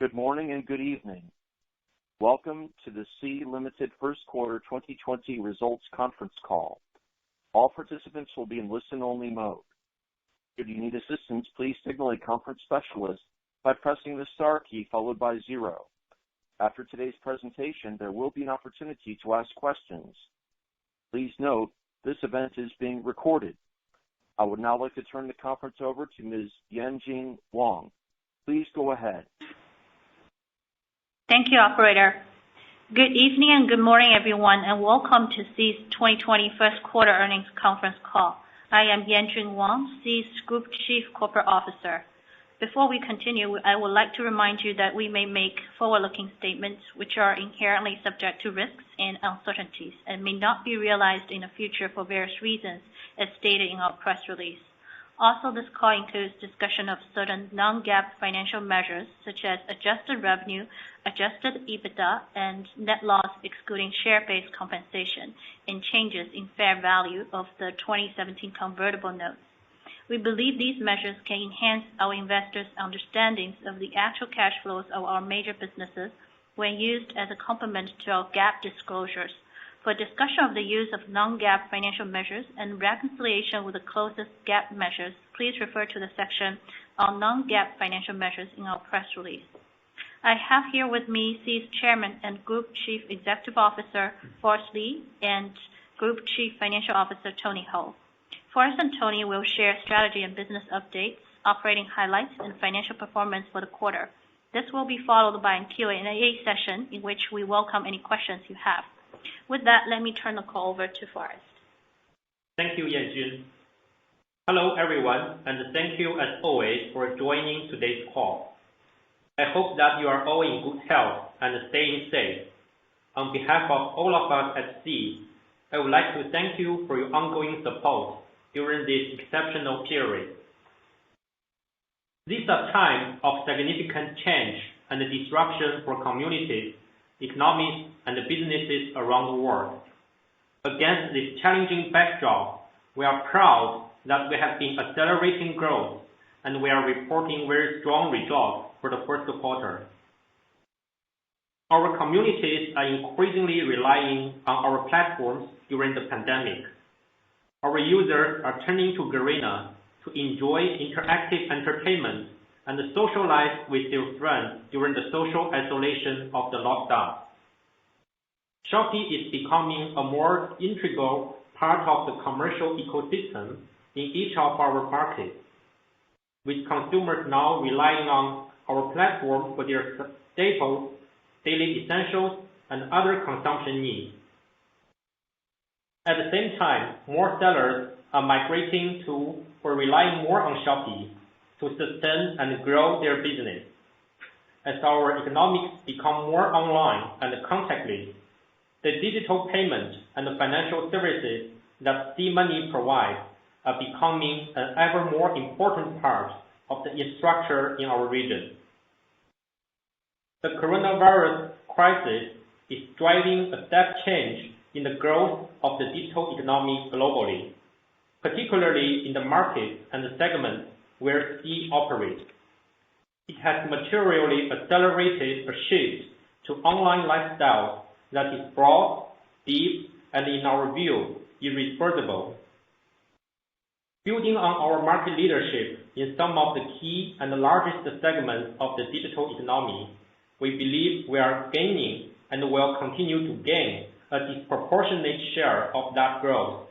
Good morning and good evening. Welcome to the Sea Limited First Quarter 2020 Results Conference Call. All participants will be in listen-only mode. Should you need assistance, please signal a conference specialist by pressing the star key followed by 0. After today's presentation, there will be an opportunity to ask questions. Please note, this event is being recorded. I would now like to turn the conference over to Ms. Yanjun Wang. Please go ahead. Thank you, operator. Good evening and good morning, everyone, and welcome to Sea's 2020 First Quarter Earnings Conference Call. I am Yanjun Wang, Sea's Group Chief Corporate Officer. Before we continue, I would like to remind you that we may make forward-looking statements which are inherently subject to risks and uncertainties and may not be realized in the future for various reasons, as stated in our press release. Also, this call includes discussion of certain non-GAAP financial measures such as adjusted revenue, adjusted EBITDA, and net loss excluding share-based compensation and changes in fair value of the 2017 convertible notes. We believe these measures can enhance our investors' understandings of the actual cash flows of our major businesses when used as a complement to our GAAP disclosures. For discussion of the use of non-GAAP financial measures and reconciliation with the closest GAAP measures, please refer to the section on non-GAAP financial measures in our press release. I have here with me Sea's Chairman and Group Chief Executive Officer, Forrest Li, and Group Chief Financial Officer, Tony Hou. Forrest and Tony will share strategy and business updates, operating highlights, and financial performance for the quarter. This will be followed by a Q&A session in which we welcome any questions you have. With that, let me turn the call over to Forrest. Thank you, Yanjun. Hello, everyone, and thank you as always for joining today's call. I hope that you are all in good health and staying safe. On behalf of all of us at Sea, I would like to thank you for your ongoing support during this exceptional period. These are times of significant change and disruption for communities, economies, and businesses around the world. Against this challenging backdrop, we are proud that we have been accelerating growth and we are reporting very strong results for the first quarter. Our communities are increasingly relying on our platforms during the pandemic. Our users are turning to Garena to enjoy interactive entertainment and socialize with their friends during the social isolation of the lockdown. Shopee is becoming a more integral part of the commercial ecosystem in each of our markets, with consumers now relying on our platform for their staples, daily essentials, and other consumption needs. At the same time, more sellers are migrating to or relying more on Shopee to sustain and grow their business. As our economics become more online and contactless, the digital payment and the financial services that SeaMoney provides are becoming an ever more important part of the structure in our region. The coronavirus crisis is driving a step change in the growth of the digital economy globally, particularly in the markets and the segments where Sea operates. It has materially accelerated a shift to online lifestyle that is broad, deep, and in our view, irreversible. Building on our market leadership in some of the key and the largest segments of the digital economy, we believe we are gaining and will continue to gain a disproportionate share of that growth.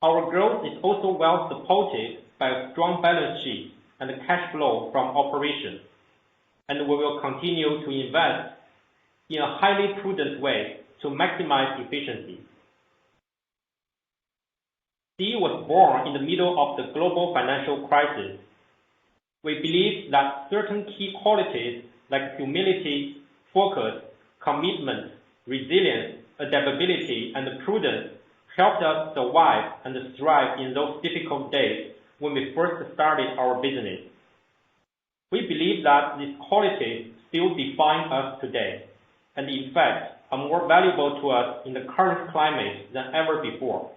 Our growth is also well supported by a strong balance sheet and cash flow from operations, and we will continue to invest in a highly prudent way to maximize efficiency. Sea was born in the middle of the global financial crisis. We believe that certain key qualities like humility, focus, commitment, resilience, adaptability, and prudence helped us survive and thrive in those difficult days when we first started our business. We believe that these qualities still define us today, and in fact are more valuable to us in the current climate than ever before.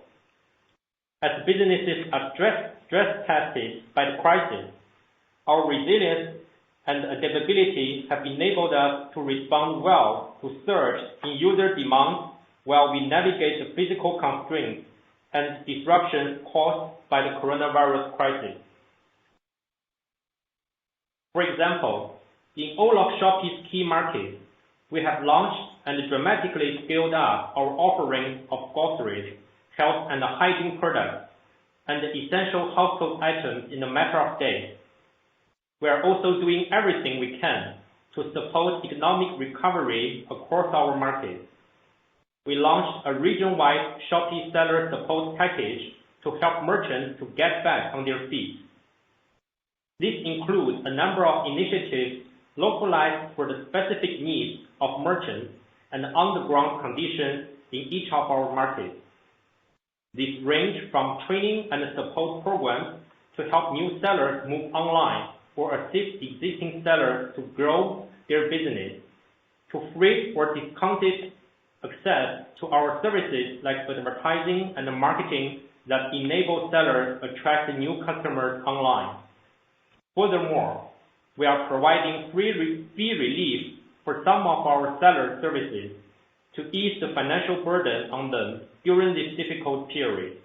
As businesses are stress tested by the crisis, our resilience and adaptability have enabled us to respond well to surge in user demand while we navigate the physical constraints and disruptions caused by the coronavirus crisis. For example, in all of Shopee's key markets, we have launched and dramatically scaled up our offerings of groceries, health and hygiene products, and essential household items in a matter of days. We are also doing everything we can to support economic recovery across our markets. We launched a region-wide Shopee seller support package to help merchants to get back on their feet. This includes a number of initiatives localized for the specific needs of merchants and on-the-ground conditions in each of our markets. These range from training and support programs to help new sellers move online or assist existing sellers to grow their business, to free or discounted access to our services like advertising and marketing that enable sellers attract new customers online. Furthermore, we are providing fee relief for some of our seller services to ease the financial burden on them during this difficult period.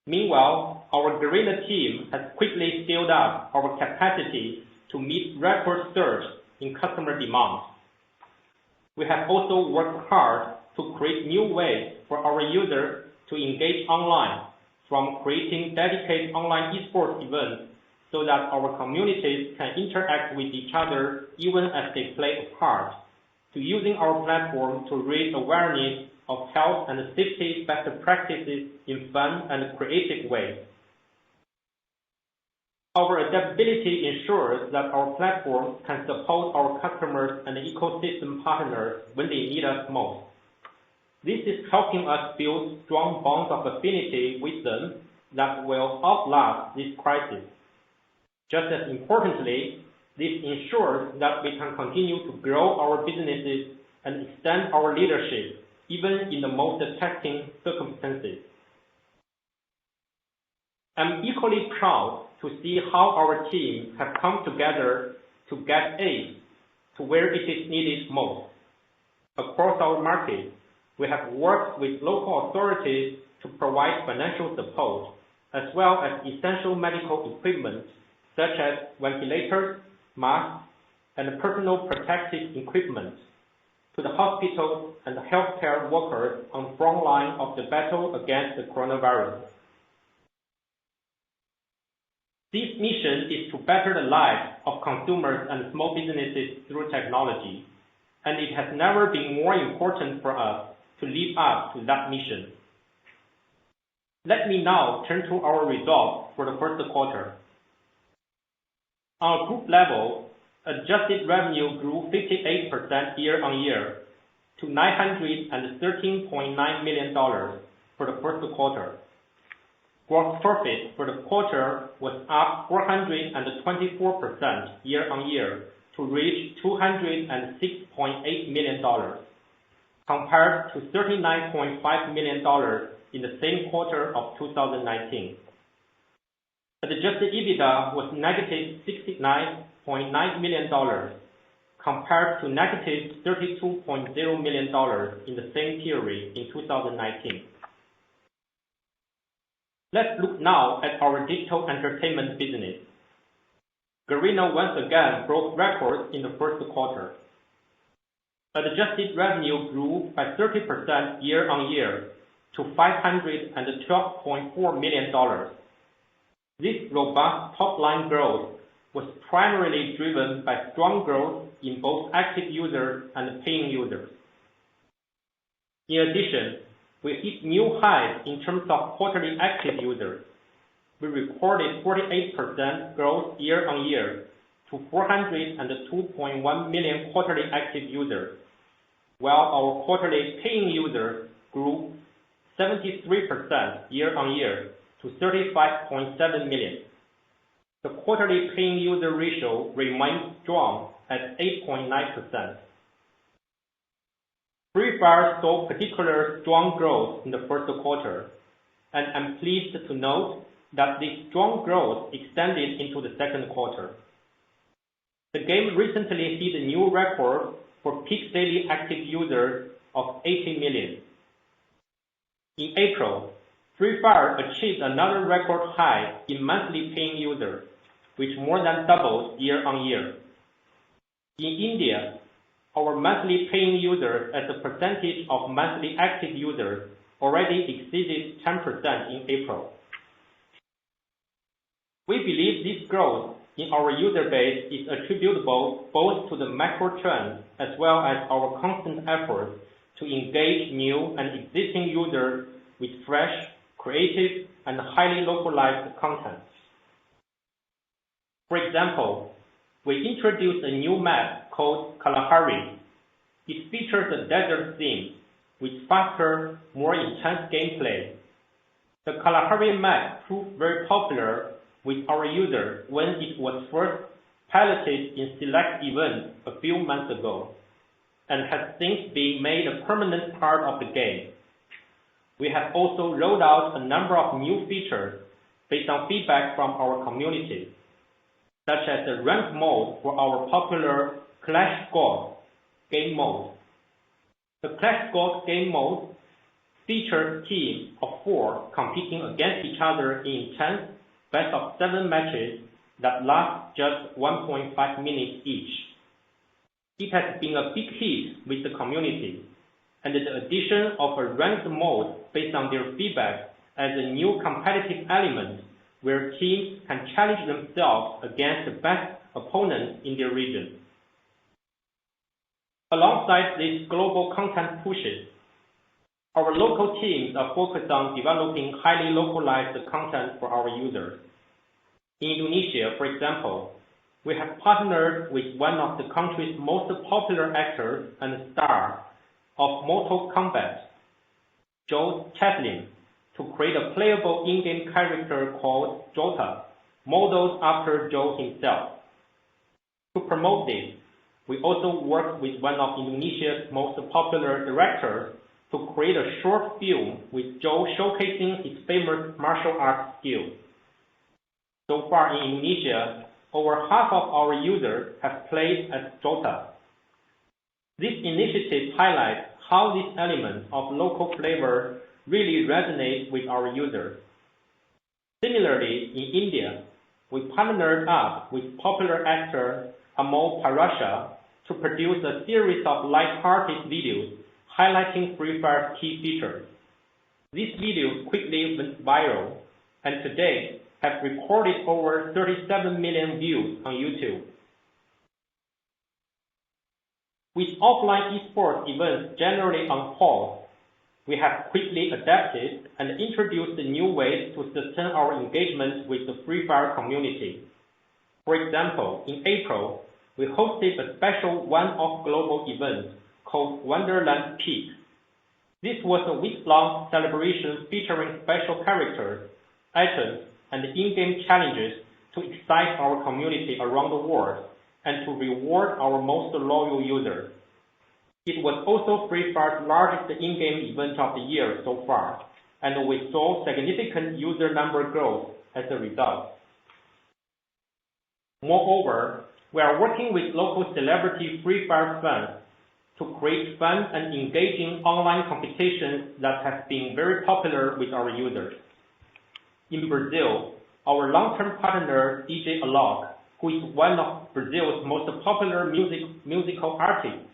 Meanwhile, our Garena team has quickly scaled up our capacity to meet record surge in customer demand. We have also worked hard to create new ways for our users to engage online, from creating dedicated online esports events so that our communities can interact with each other even as they play a part, to using our platform to raise awareness of health and safety best practices in fun and creative ways. Our adaptability ensures that our platform can support our customers and ecosystem partners when they need us most. This is helping us build strong bonds of affinity with them that will outlast this crisis. Just as importantly, this ensures that we can continue to grow our businesses and extend our leadership even in the most taxing circumstances. I'm equally proud to see how our teams have come together to get aid to where it is needed most. Across our markets, we have worked with local authorities to provide financial support, as well as essential medical equipment such as ventilators, masks, and personal protective equipment to the hospitals and healthcare workers on the front line of the battle against the coronavirus. This mission is to better the lives of consumers and small businesses through technology, and it has never been more important for us to live up to that mission. Let me now turn to our results for the first quarter. On a group level, adjusted revenue grew 58% year-on-year to $913.9 million for the first quarter. Gross profit for the quarter was up 424% year-on-year to reach $206.8 million, compared to $39.5 million in the same quarter of 2019. Adjusted EBITDA was negative $69.9 million, compared to negative $32.0 million in the same period in 2019. Let's look now at our digital entertainment business. Garena once again broke records in the first quarter. Adjusted revenue grew by 30% year-on-year to $512.4 million. This robust top-line growth was primarily driven by strong growth in both active users and paying users. In addition, we hit new highs in terms of quarterly active users. We recorded 48% growth year-on-year to 402.1 million quarterly active users, while our quarterly paying users grew 73% year-on-year to 35.7 million. The quarterly paying user ratio remains strong at 8.9%. Free Fire saw particular strong growth in the first quarter, and I'm pleased to note that this strong growth extended into the second quarter. The game recently hit a new record for peak daily active users of 80 million. In April, Free Fire achieved another record high in monthly paying users, which more than doubled year-on-year. In India, our monthly paying users as a percentage of monthly active users already exceeded 10% in April. We believe this growth in our user base is attributable both to the macro trend as well as our constant efforts to engage new and existing users with fresh, creative, and highly localized content. For example, we introduced a new map called Kalahari. It features a desert theme with faster, more intense gameplay. The Kalahari map proved very popular with our users when it was first piloted in select events a few months ago, and has since been made a permanent part of the game. We have also rolled out a number of new features based on feedback from our community, such as the rank mode for our popular Clash Squad game mode. The Clash Squad game mode features teams of 4 competing against each other in intense best-of-7 matches that last just 1.5 minutes each. It has been a big hit with the community, and the addition of a ranked mode based on their feedback as a new competitive element where teams can challenge themselves against the best opponents in their region. Alongside these global content pushes, our local teams are focused on developing highly localized content for our users. In Indonesia, for example, we have partnered with one of the country's most popular actors and star of Mortal Kombat, Joe Chaplin, to create a playable in-game character called Jota, modeled after Joe himself. To promote this, we also worked with one of Indonesia's most popular directors to create a short film with Joe showcasing his famous martial arts skills. So far in Indonesia, over half of our users have played as Jota. This initiative highlights how these elements of local flavor really resonate with our users. Similarly, in India, we partnered up with popular actor Amol Parasha to produce a series of light-hearted videos highlighting Free Fire's key features. These videos quickly went viral and to date have recorded over 37 million views on YouTube. With offline esports events generally on pause, we have quickly adapted and introduced new ways to sustain our engagement with the Free Fire community. For example, in April, we hosted a special one-off global event called Wonderland Peak. This was a week-long celebration featuring special characters, items, and in-game challenges to excite our community around the world and to reward our most loyal users. It was also Free Fire's largest in-game event of the year so far, and we saw significant user number growth as a result. Moreover, we are working with local celebrity Free Fire fans to create fun and engaging online competitions that have been very popular with our users. In Brazil, our long-term partner DJ Alok, who is one of Brazil's most popular musical artists,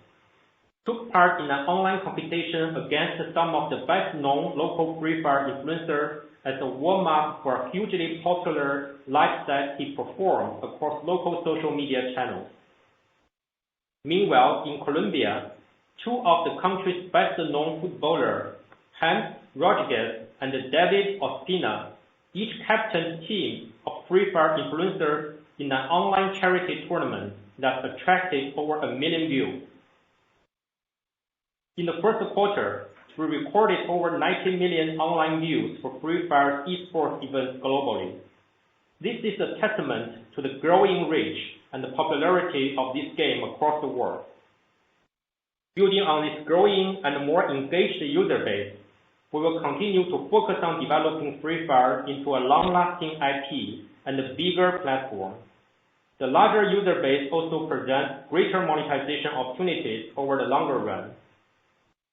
took part in an online competition against some of the best-known local Free Fire influencers as a warm-up for a hugely popular live set he performed across local social media channels. Meanwhile, in Colombia, 2 of the country's best-known footballers, James Rodriguez and David Ospina, each captained team of Free Fire influencers in an online charity tournament that attracted over 1 million views. In the first quarter, we recorded over 90 million online views for Free Fire's esports events globally. This is a testament to the growing reach and the popularity of this game across the world. Building on this growing and more engaged user base, we will continue to focus on developing Free Fire into a long-lasting IP and a bigger platform. The larger user base also presents greater monetization opportunities over the longer run.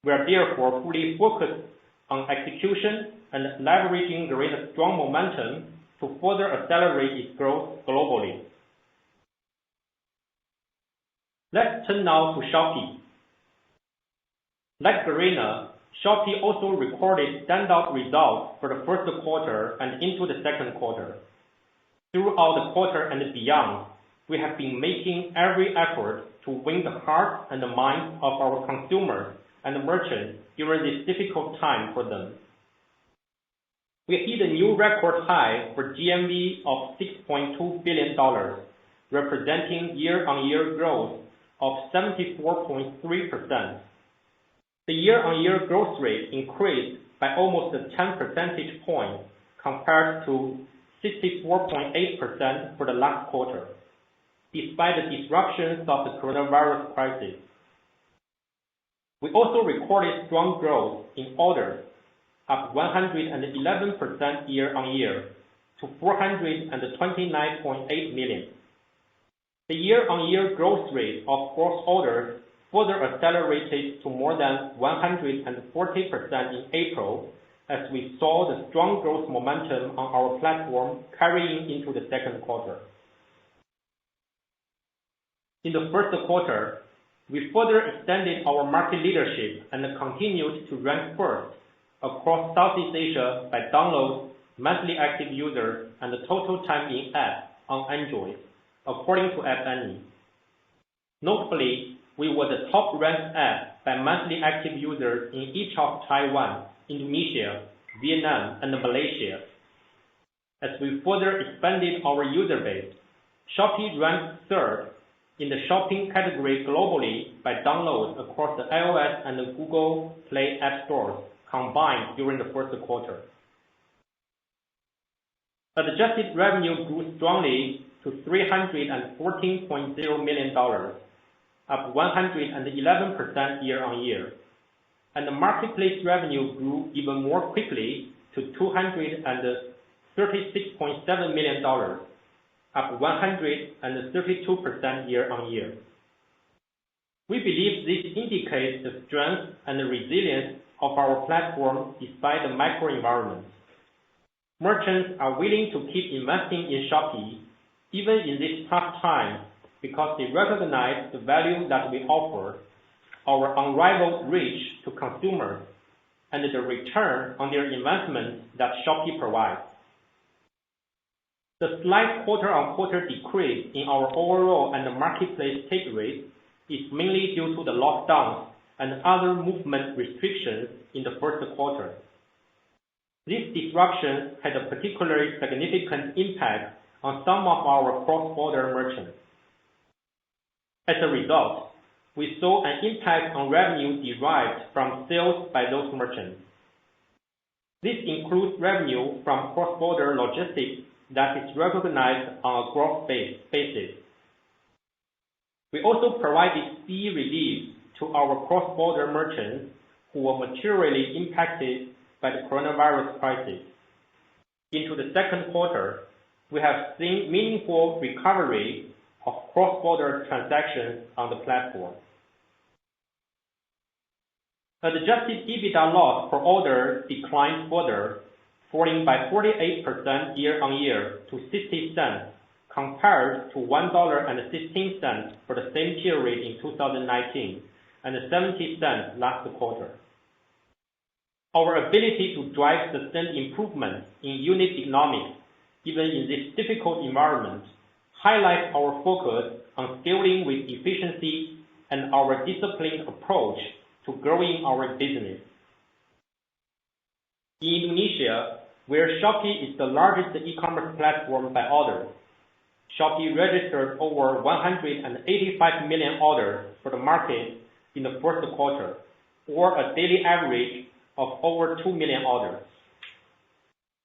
We are therefore fully focused on execution and leveraging Garena's strong momentum to further accelerate its growth globally. Let's turn now to Shopee. Like Garena, Shopee also recorded standout results for the first quarter and into the second quarter. Throughout the quarter and beyond, we have been making every effort to win the hearts and the minds of our consumers and merchants during this difficult time for them. We hit a new record high for GMV of $6.2 billion, representing year-on-year growth of 74.3%. The year-on-year growth rate increased by almost 10 percentage points compared to 64.8% for the last quarter, despite the disruptions of the coronavirus crisis. We also recorded strong growth in orders, up 111% year-on-year to 429.8 million. The year-on-year growth rate of gross orders further accelerated to more than 140% in April, as we saw the strong growth momentum on our platform carrying into the second quarter. In the first quarter, we further extended our market leadership and continued to rank first across Southeast Asia by downloads, monthly active users, and the total time in app on Android, according to App Annie. Notably, we were the top-ranked app by monthly active users in each of Taiwan, Indonesia, Vietnam, and Malaysia. As we further expanded our user base, Shopee ranked third in the shopping category globally by downloads across the iOS and the Google Play app stores combined during the first quarter. Adjusted revenue grew strongly to $314.0 million, up 111% year-on-year, and the marketplace revenue grew even more quickly to $236.7 million, up 132% year-on-year. We believe this indicates the strength and the resilience of our platform despite the microenvironment. Merchants are willing to keep investing in Shopee even in this tough time because they recognize the value that we offer, our unrivaled reach to consumers, and the return on their investment that Shopee provides. The slight quarter-on-quarter decrease in our overall and the marketplace take rate is mainly due to the lockdowns and other movement restrictions in the first quarter. These disruptions had a particularly significant impact on some of our cross-border merchants. As a result, we saw an impact on revenue derived from sales by those merchants. This includes revenue from cross-border logistics that is recognized on a gross basis. We also provided fee relief to our cross-border merchants who were materially impacted by the coronavirus crisis. Into the second quarter, we have seen meaningful recovery of cross-border transactions on the platform. Adjusted EBITDA loss per order declined further, falling by 48% year-on-year to 60 cents, compared to $1.16 for the same period in 2019 and 70 cents last quarter. Our ability to drive sustained improvement in unit economics, even in this difficult environment, highlights our focus on scaling with efficiency and our disciplined approach to growing our business. In Indonesia, where Shopee is the largest e-commerce platform by orders, Shopee registered over 185 million orders for the market in the first quarter, or a daily average of over 2 million orders.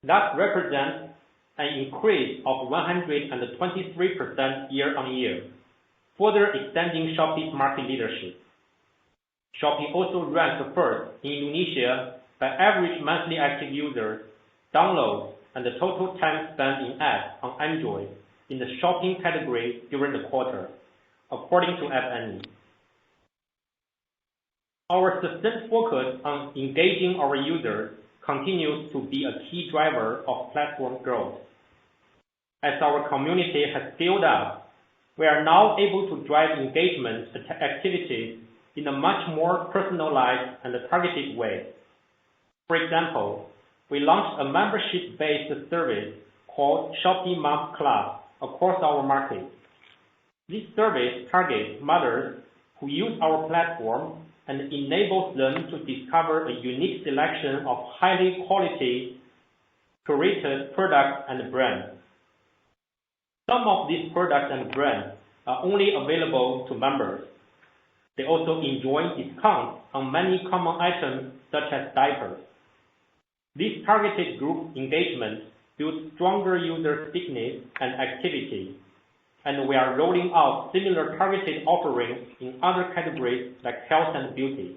That represents an increase of 123% year-on-year, further extending Shopee's market leadership. Shopee also ranked first in Indonesia by average monthly active users, downloads, and the total time spent in app on Android, in the shopping category during the quarter, according to FNE. Our sustained focus on engaging our users continues to be a key driver of platform growth. As our community has scaled up, we are now able to drive engagement activities in a much more personalized and targeted way. For example, we launched a membership-based service called Shopee Mom Club across our markets. This service targets mothers who use our platform and enables them to discover a unique selection of highly quality curated products and brands. Some of these products and brands are only available to members. They also enjoy discounts on many common items such as diapers. This targeted group engagement builds stronger user stickiness and activity, and we are rolling out similar targeted offerings in other categories like health and beauty.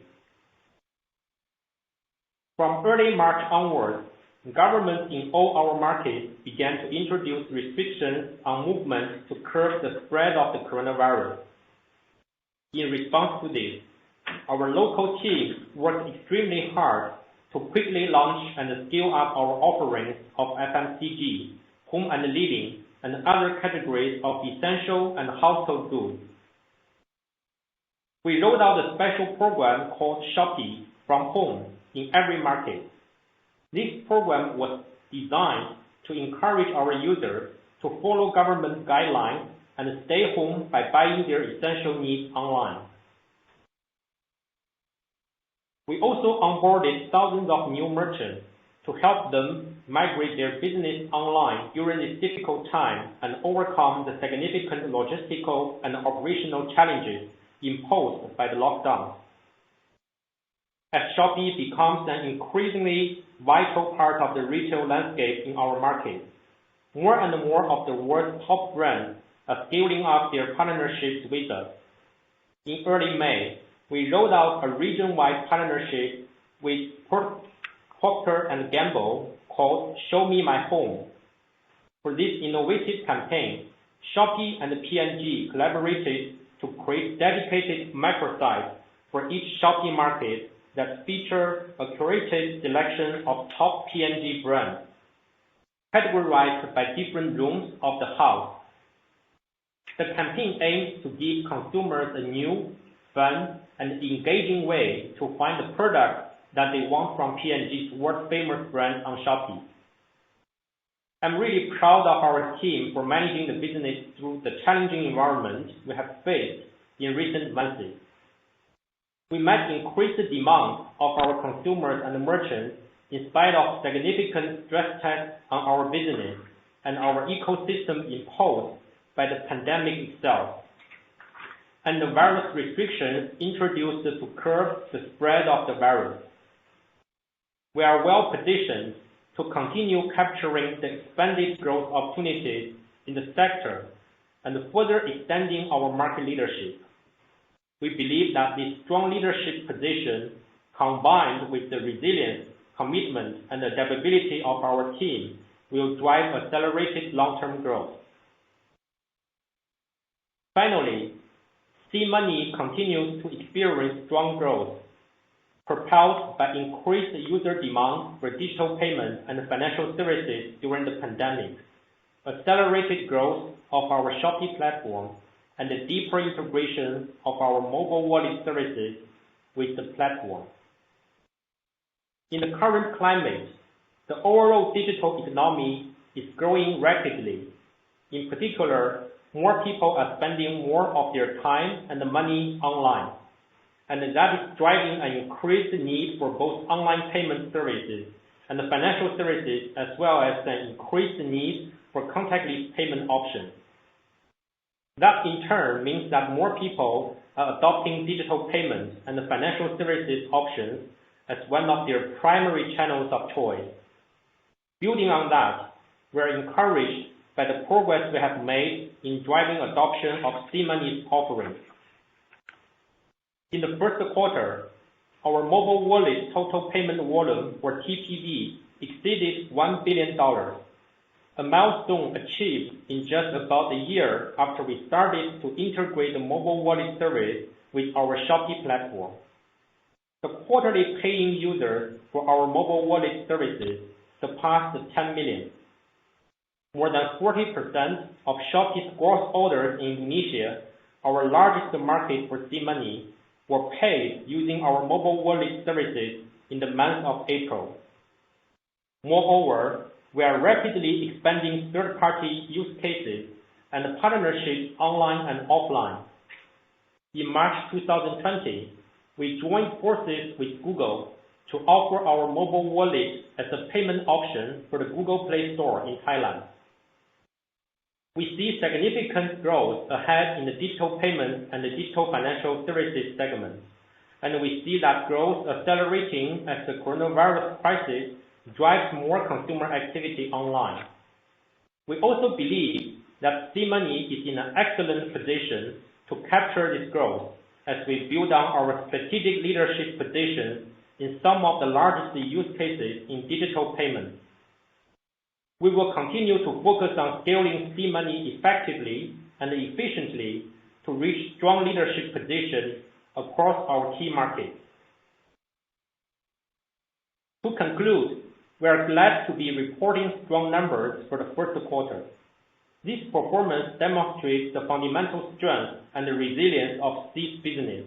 From early March onwards, governments in all our markets began to introduce restrictions on movement to curb the spread of the coronavirus. In response to this, our local teams worked extremely hard to quickly launch and scale up our offerings of FMCG, home and living, and other categories of essential and household goods. We rolled out a special program called Shopee from Home in every market. This program was designed to encourage our users to follow government guidelines and stay home by buying their essential needs online. We also onboarded thousands of new merchants to help them migrate their business online during this difficult time and overcome the significant logistical and operational challenges imposed by the lockdown. As Shopee becomes an increasingly vital part of the retail landscape in our market, more and more of the world's top brands are scaling up their partnerships with us. In early May, we rolled out a region-wide partnership with Procter & Gamble called Show Me My Home. For this innovative campaign, Shopee and P&G collaborated to create dedicated microsites for each Shopee market that feature a curated selection of top P&G brands, categorized by different rooms of the house. The campaign aims to give consumers a new, fun, and engaging way to find the products that they want from P&G's world-famous brand on Shopee. I'm really proud of our team for managing the business through the challenging environment we have faced in recent months. We met increased demand of our consumers and merchants in spite of significant stress tests on our business and our ecosystem imposed by the pandemic itself, and the various restrictions introduced to curb the spread of the virus. We are well positioned to continue capturing the expanded growth opportunities in the sector and further extending our market leadership. We believe that this strong leadership position, combined with the resilience, commitment, and adaptability of our team, will drive accelerated long-term growth. Finally, SeaMoney continues to experience strong growth, propelled by increased user demand for digital payments and financial services during the pandemic, accelerated growth of our Shopee platform, and the deeper integration of our mobile wallet services with the platform. In the current climate, the overall digital economy is growing rapidly. In particular, more people are spending more of their time and money online, and that is driving an increased need for both online payment services and financial services, as well as an increased need for contactless payment options. That in turn means that more people are adopting digital payments and financial services options as one of their primary channels of choice. Building on that, we are encouraged by the progress we have made in driving adoption of SeaMoney's offerings. In the first quarter, our mobile wallet total payment volume, or TPV, exceeded $1 billion, a a milestone achieved in just about a year after we started to integrate the mobile wallet service with our Shopee platform. The quarterly paying users for our mobile wallet services surpassed 10 million. More than 40% of Shopee's gross orders in Indonesia, our largest market for SeaMoney, were paid using our mobile wallet services in the month of April. Moreover, we are rapidly expanding third-party use cases and partnerships online and offline. In March 2020, we joined forces with Google to offer our mobile wallet as a payment option for the Google Play Store in Thailand. We see significant growth ahead in the digital payment and the digital financial services segments, and we see that growth accelerating as the coronavirus crisis drives more consumer activity online. We also believe that SeaMoney is in an excellent position to capture this growth as we build on our strategic leadership position in some of the largest use cases in digital payments. We will continue to focus on scaling SeaMoney effectively and efficiently to reach strong leadership positions across our key markets. To conclude, we are glad to be reporting strong numbers for the first quarter. This performance demonstrates the fundamental strength and the resilience of Sea's business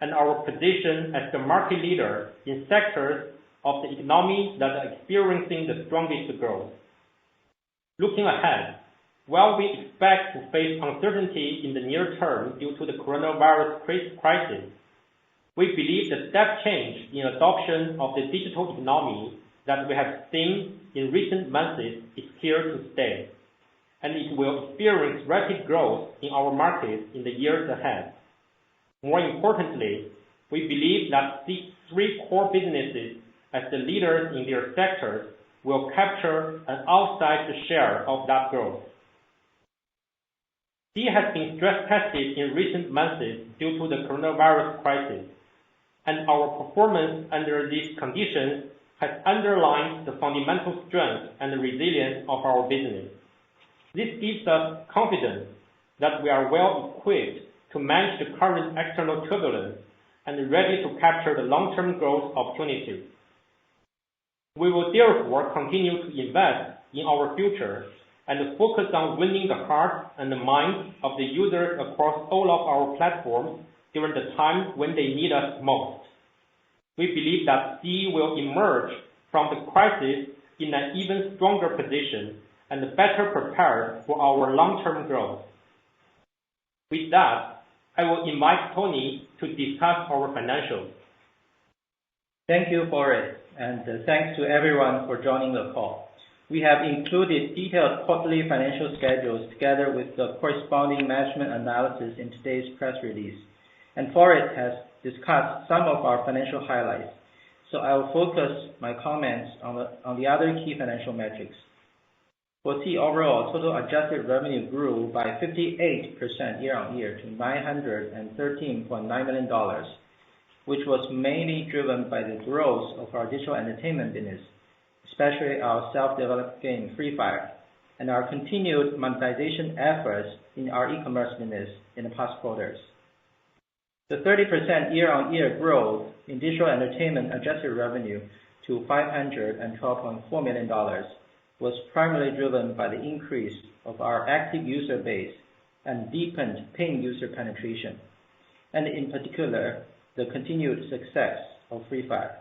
and our position as the market leader in sectors of the economy that are experiencing the strongest growth. Looking ahead, while we expect to face uncertainty in the near term due to the coronavirus crisis, we believe the step change in adoption of the digital economy that we have seen in recent months is here to stay, and it will experience rapid growth in our market in the years ahead. More importantly, we believe that these three core businesses, as the leaders in their sectors, will capture an outsized share of that growth. Sea has been stress tested in recent months due to the coronavirus crisis, and our performance under these conditions has underlined the fundamental strength and resilience of our business. This gives us confidence that we are well equipped to manage the current external turbulence and ready to capture the long-term growth opportunities. We will therefore continue to invest in our future and focus on winning the hearts and the minds of the users across all of our platforms during the time when they need us most. We believe that Sea will emerge from the crisis in an even stronger position and better prepared for our long-term growth. With that, I will invite Tony to discuss our financials. Thank you, Forrest, and thanks to everyone for joining the call. We have included detailed quarterly financial schedules together with the corresponding management analysis in today's press release, and Forrest has discussed some of our financial highlights, so I will focus my comments on the other key financial metrics. For Sea overall, total adjusted revenue grew by 58% year-on-year to $913.9 million, which was mainly driven by the growth of our digital entertainment business, especially our self-developed game Free Fire, and our continued monetization efforts in our e-commerce business in the past quarters. The 30% year-on-year growth in digital entertainment adjusted revenue to $512.4 million was primarily driven by the increase of our active user base and deepened paying user penetration, and in particular, the continued success of Free Fire.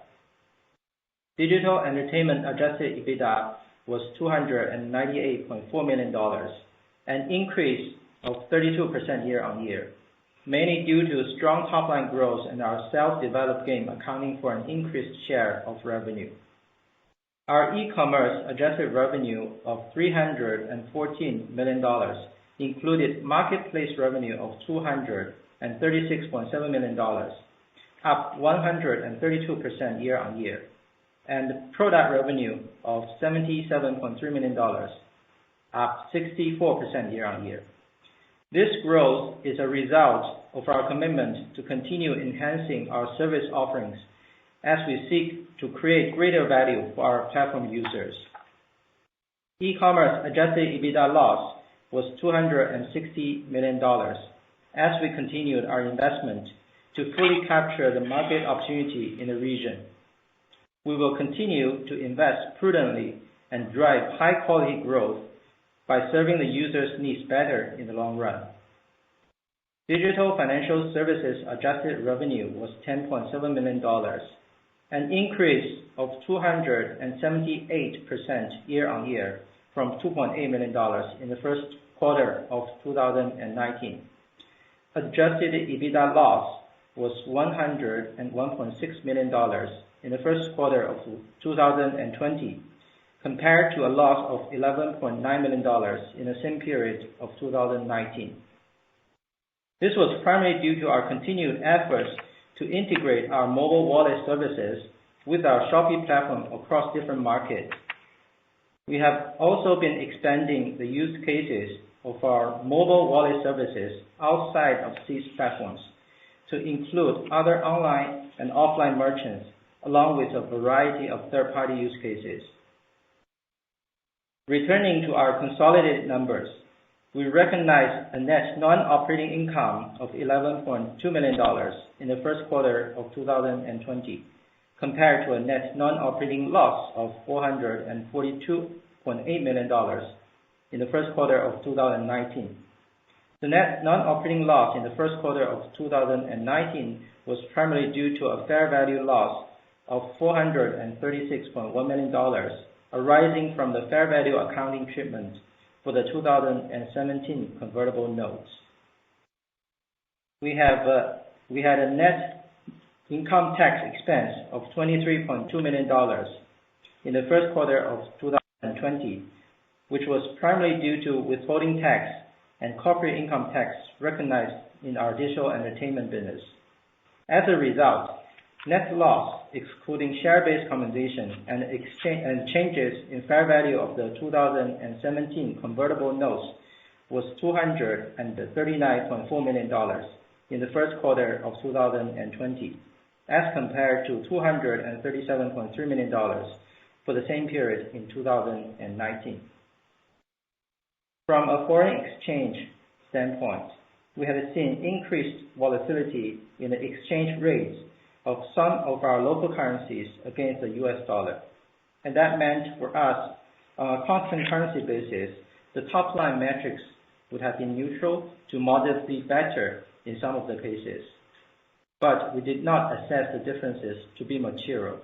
Digital entertainment adjusted EBITDA was $298.4 million, an increase of 32% year-on-year, mainly due to strong top-line growth and our self-developed game accounting for an increased share of revenue. Our e-commerce adjusted revenue of $314 million included marketplace revenue of $236.7 million, up 132% year-on-year, and product revenue of $77.3 million, up 64% year-on-year. This growth is a result of our commitment to continue enhancing our service offerings as we seek to create greater value for our platform users. E-commerce adjusted EBITDA loss was $260 million as we continued our investment to fully capture the market opportunity in the region. We will continue to invest prudently and drive high-quality growth by serving the users' needs better in the long run. Digital financial services adjusted revenue was $10.7 million, an increase of 278% year-on-year from $2.8 million in the first quarter of 2019. Adjusted EBITDA loss was $101.6 million in the first quarter of 2020, compared to a loss of $11.9 million in the same period of 2019. This was primarily due to our continued efforts to integrate our mobile wallet services with our Shopee platform across different markets. We have also been expanding the use cases of our mobile wallet services outside of Sea's platforms to include other online and offline merchants, along with a variety of third-party use cases. Returning to our consolidated numbers, we recognized a net non-operating income of $11.2 million in the first quarter of 2020, compared to a net non-operating loss of $442.8 million in the first quarter of 2019. The net non-operating loss in the first quarter of 2019 was primarily due to a fair value loss of $436.1 million arising from the fair value accounting treatment for the 2017 convertible notes. We had a net income tax expense of $23.2 million in the first quarter of 2020, which was primarily due to withholding tax and corporate income tax recognized in our digital entertainment business. As a result, net loss, excluding share-based compensation and changes in fair value of the 2017 convertible notes, was $239.4 million in the first quarter of 2020, as compared to $237.3 million for the same period in 2019. From a foreign exchange standpoint, we have seen increased volatility in the exchange rates of some of our local currencies against the US dollar. And that meant for us, on a constant currency basis, the top line metrics would have been neutral to modestly better in some of the cases. But we did not assess the differences to be material.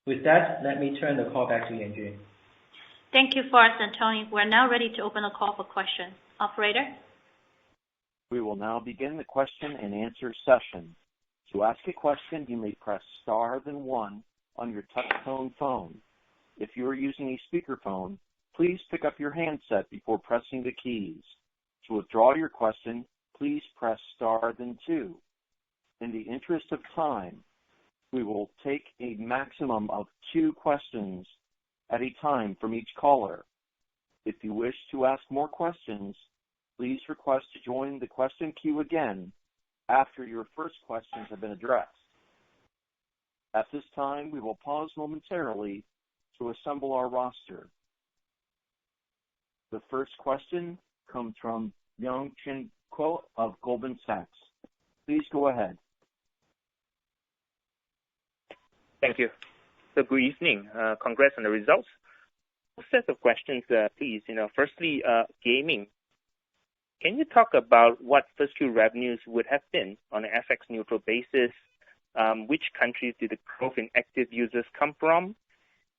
With that, let me turn the call back to Yanjun. Thank you, Forrest and Tony. We're now ready to open the call for questions. Operator? We will now begin the question and answer session. To ask a question, you may press star then one on your touch-tone phone. If you are using a speakerphone, please pick up your handset before pressing the keys. To withdraw your question, please press star then two. In the interest of time, we will take a maximum of 2 questions at a time from each caller. If you wish to ask more questions, please request to join the question queue again after your first questions have been addressed. At this time, we will pause momentarily to assemble our roster. The first question comes from Yang-Chin Kuo of Goldman Sachs. Please go ahead. Thank you. So good evening. Congrats on the results. A set of questions, please. Firstly, gaming. Can you talk about what first Q revenues would have been on an FX neutral basis? Which countries did the growth in active users come from?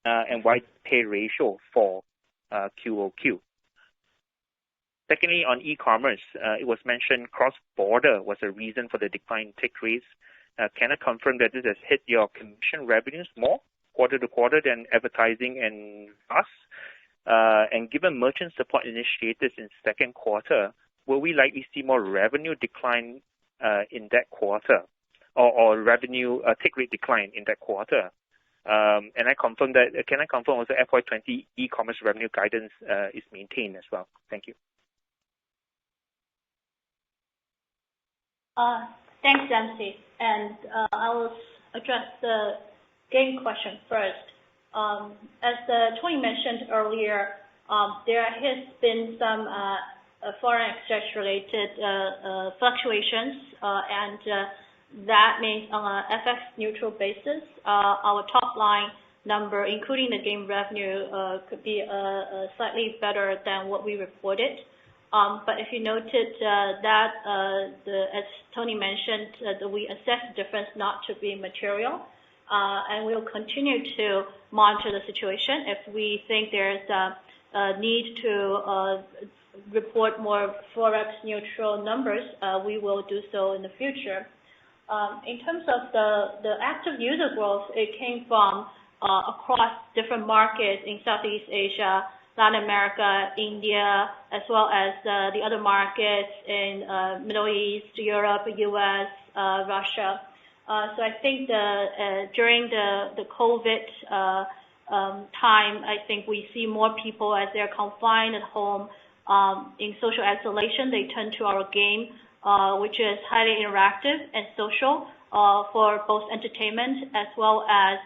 And why pay ratio for QOQ? Secondly, on e-commerce, it was mentioned cross-border was a reason for the decline in take rates. Can I confirm that this has hit your commission revenues more quarter to quarter than advertising and us? And given merchant support initiatives in second quarter, will we likely see more revenue decline in that quarter, or revenue take rate decline in that quarter? And can I confirm also FY20 e-commerce revenue guidance is maintained as well? Thank you. Thanks, MC. And I will address the game question first. As Tony mentioned earlier, there has been some foreign exchange related fluctuations, and that means on a FX neutral basis, our top line number, including the game revenue, could be slightly better than what we reported. But if you noted that, as Tony mentioned, that we assess the difference not to be material, and we'll continue to monitor the situation. If we think there's a need to report more Forex neutral numbers, we will do so in the future. In terms of the active user growth, it came from across different markets in Southeast Asia, Latin America, India, as well as the other markets in Middle East, Europe, US, Russia. So I think during the COVID time, I think we see more people as they're confined at home in social isolation. They turn to our game, which is highly interactive and social for both entertainment as well as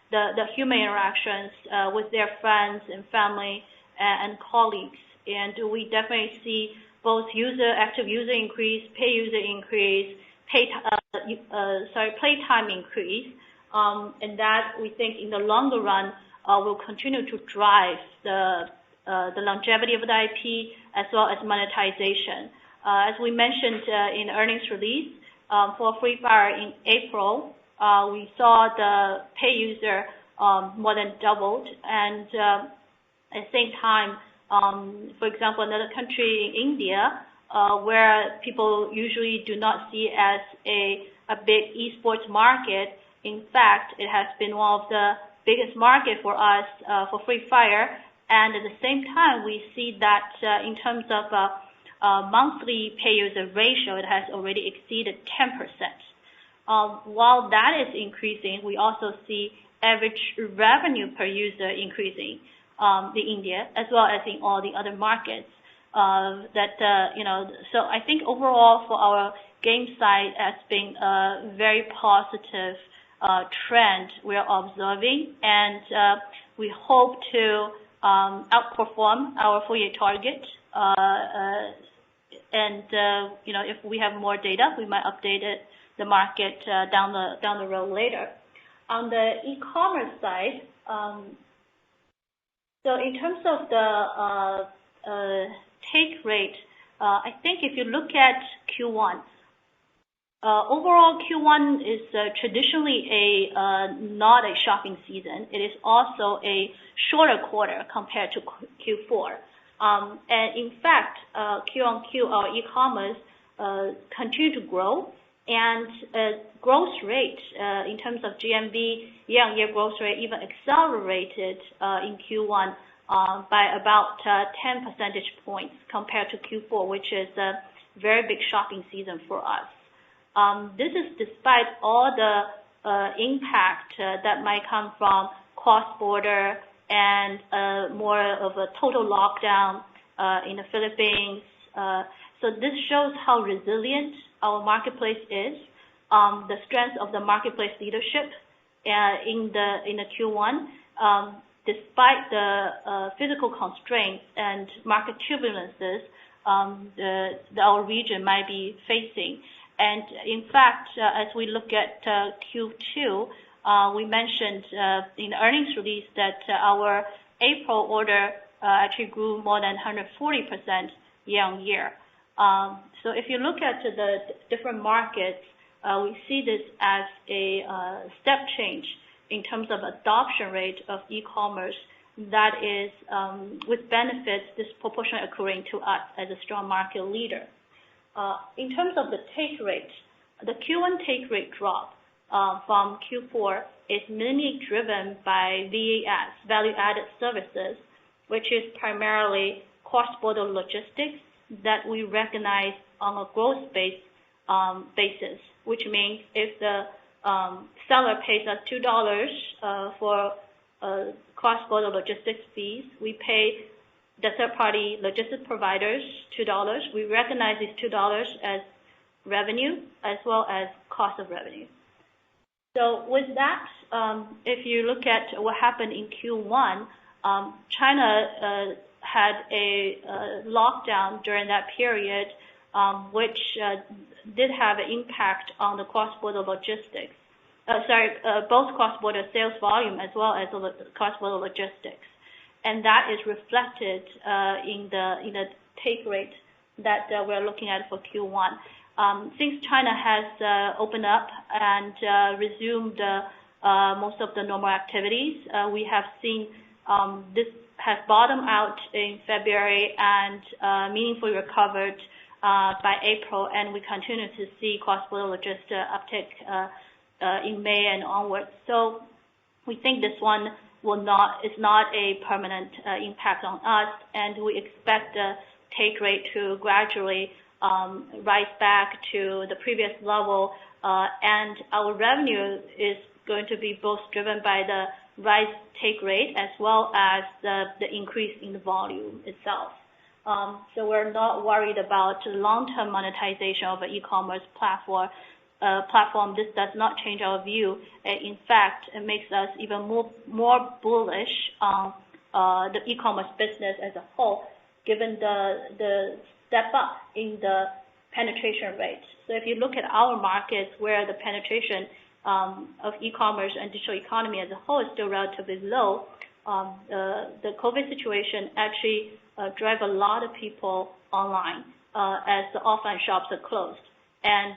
the human interactions with their friends and family and colleagues. And we definitely see both active user increase, pay user increase, playtime increase, and that we think in the longer run will continue to drive the longevity of the IP as well as monetization. As we mentioned in earnings release, for Free Fire in April, we saw the pay user more than doubled, and at the same time, for example, another country in India, where people usually do not see as a big esports market. In fact, it has been one of the biggest market for us for Free Fire, and at the same time, we see that in terms of monthly pay user ratio, it has already exceeded 10%. While that is increasing, we also see average revenue per user increasing in India as well as in all the other markets. So I think overall for our game side has been a very positive trend we're observing, and we hope to outperform our full year target. And if we have more data, we might update the market down the road later. On the e-commerce side, so in terms of the take rate, I think if you look at Q1, overall Q1 is traditionally not a shopping season. It is also a shorter quarter compared to Q4. And in fact, Q-on-Q, our e-commerce continue to grow, and growth rate in terms of GMV, year-on-year growth rate even accelerated in Q1 by about 10 percentage points compared to Q4, which is a very big shopping season for us. This is despite all the impact that might come from cross-border and more of a total lockdown in the Philippines. So this shows how resilient our marketplace is, the strength of the marketplace leadership in the Q1, despite the physical constraints and market turbulences our region might be facing. And in fact, as we look at Q2, we mentioned in the earnings release that our April order actually grew more than 140% year-on-year. So if you look at the different markets, we see this as a step change in terms of adoption rate of e-commerce that is with benefits disproportionately accruing to us as a strong market leader. In terms of the take rate, the Q1 take rate drop from Q4 is mainly driven by VAS, value-added services, which is primarily cross-border logistics that we recognize on a gross basis, which means if the seller pays us $2 for cross-border logistics fees, we pay the third-party logistics providers $2. We recognize these $2 as revenue as well as cost of revenue. So with that, if you look at what happened in Q1, China had a lockdown during that period, which did have an impact on the cross-border logistics. Both cross-border sales volume as well as cross-border logistics, and that is reflected in the take rate that we're looking at for Q1. Since China has opened up and resumed most of the normal activities, we have seen this has bottomed out in February and meaningfully recovered by April, and we continue to see cross-border logistics uptick in May and onwards. So we think this one is not a permanent impact on us, and we expect the take rate to gradually rise back to the previous level, and our revenue is going to be both driven by the rise take rate as well as the increase in the volume itself. So we're not worried about the long-term monetization of an e-commerce platform. This does not change our view. In fact, it makes us even more bullish on the e-commerce business as a whole, given the step up in the penetration rate. So if you look at our markets where the penetration of e-commerce and digital economy as a whole is still relatively low, the COVID situation actually drive a lot of people online as the offline shops are closed. And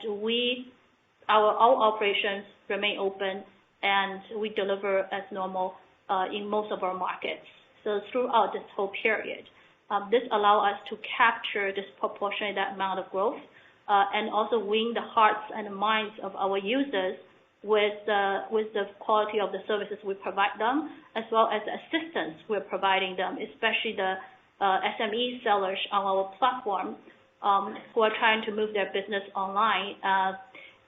our operations remain open and we deliver as normal in most of our markets. So throughout this whole period, this allows us to capture disproportionate amount of growth and also win the hearts and minds of our users with the quality of the services we provide them, as well as the assistance we're providing them, especially the SME sellers on our platform who are trying to move their business online.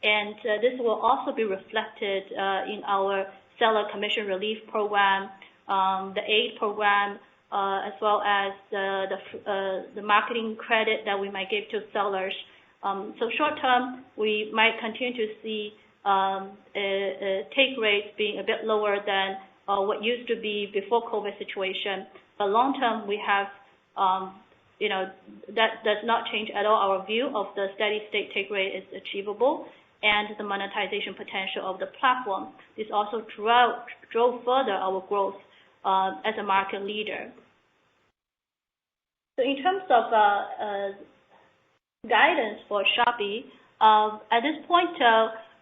And this will also be reflected in our seller commission relief program, the aid program, as well as the marketing credit that we might give to sellers. So short term, we might continue to see take rates being a bit lower than what used to be before COVID situation. But long term, we have, that does not change at all our view of the steady state take rate is achievable, and the monetization potential of the platform. This also drove further our growth as a market leader. So in terms of guidance for Shopee, at this point,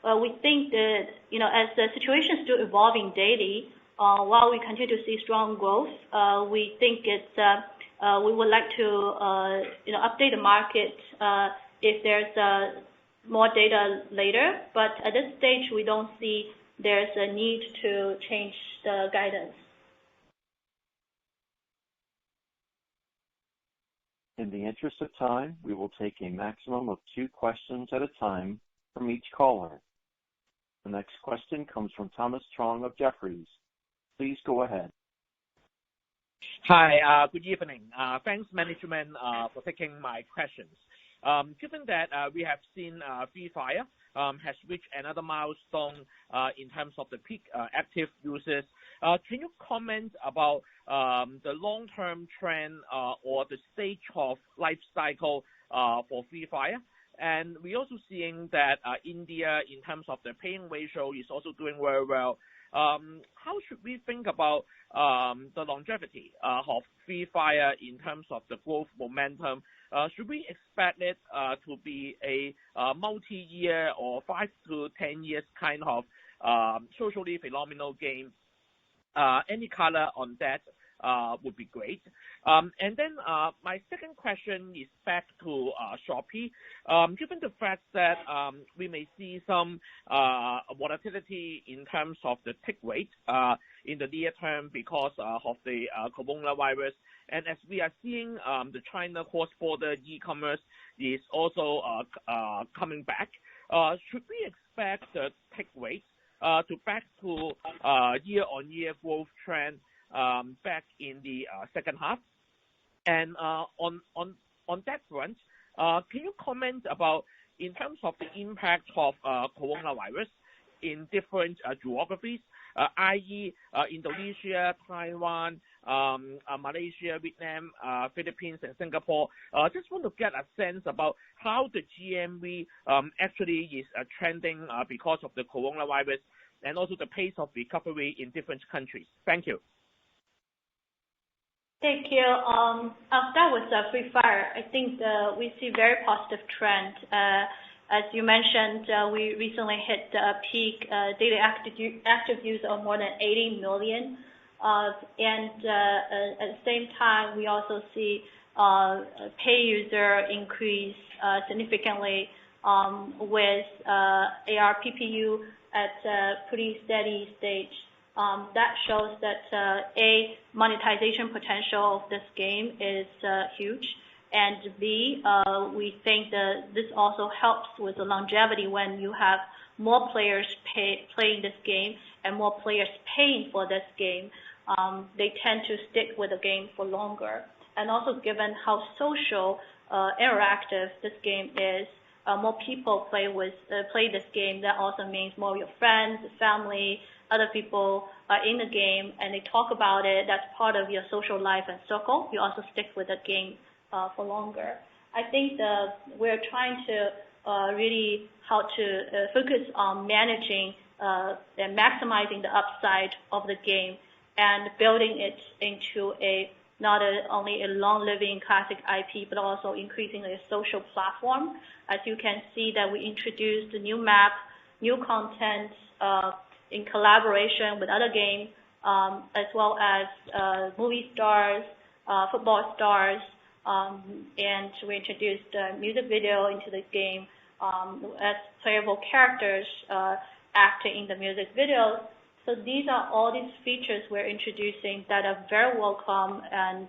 we think that, as the situation is still evolving daily, while we continue to see strong growth, we think we would like to, update the market if there's more data later. But at this stage, we don't see there's a need to change the guidance. In the interest of time, we will take a maximum of 2 questions at a time from each caller. The next question comes from Thomas Chong of Jefferies. Please go ahead. Hi, good evening. Thanks, management, for taking my questions. Given that we have seen Free Fire has reached another milestone in terms of the peak active users, can you comment about the long-term trend or the stage of life cycle for Free Fire? And we're also seeing that India, in terms of the paying ratio, is also doing very well. How should we think about the longevity of Free Fire in terms of the growth momentum? Should we expect it to be a multi-year or 5 to 10 years kind of socially phenomenal game? Any color on that would be great. And then my second question is back to Shopee. Given the fact that we may see some volatility in terms of the take rate in the near term because of the coronavirus, and as we are seeing the China cross-border e-commerce is also coming back, should we expect the take rate to back to year-on-year growth trend back in the second half? And on that front, can you comment about, in terms of the impact of coronavirus, in different geographies, i.e. Indonesia, Taiwan, Malaysia, Vietnam, Philippines, and Singapore. Just want to get a sense about how the GMV actually is trending because of the coronavirus, and also the pace of recovery in different countries. Thank you. Thank you. I'll start with Free Fire. I think we see very positive trend. As you mentioned, we recently hit a peak daily active user of more than 80 million. And at the same time, we also see pay user increase significantly with ARPPU at a pretty steady stage. That shows that A, monetization potential of this game is huge, and B, we think that this also helps with the longevity when you have more players playing this game and more players paying for this game. They tend to stick with the game for longer. And also given how social, interactive this game is, more people play this game. That also means more of your friends, family, other people are in the game, and they talk about it. That's part of your social life and circle. You also stick with the game for longer. I think we're trying to really how to focus on managing and maximizing the upside of the game and building it into not only a long-living classic IP, but also increasingly a social platform. As you can see that we introduced a new map, new content in collaboration with other games, as well as movie stars, football stars, and we introduced a music video into the game as playable characters acting in the music videos. So these are all these features we're introducing that are very welcome and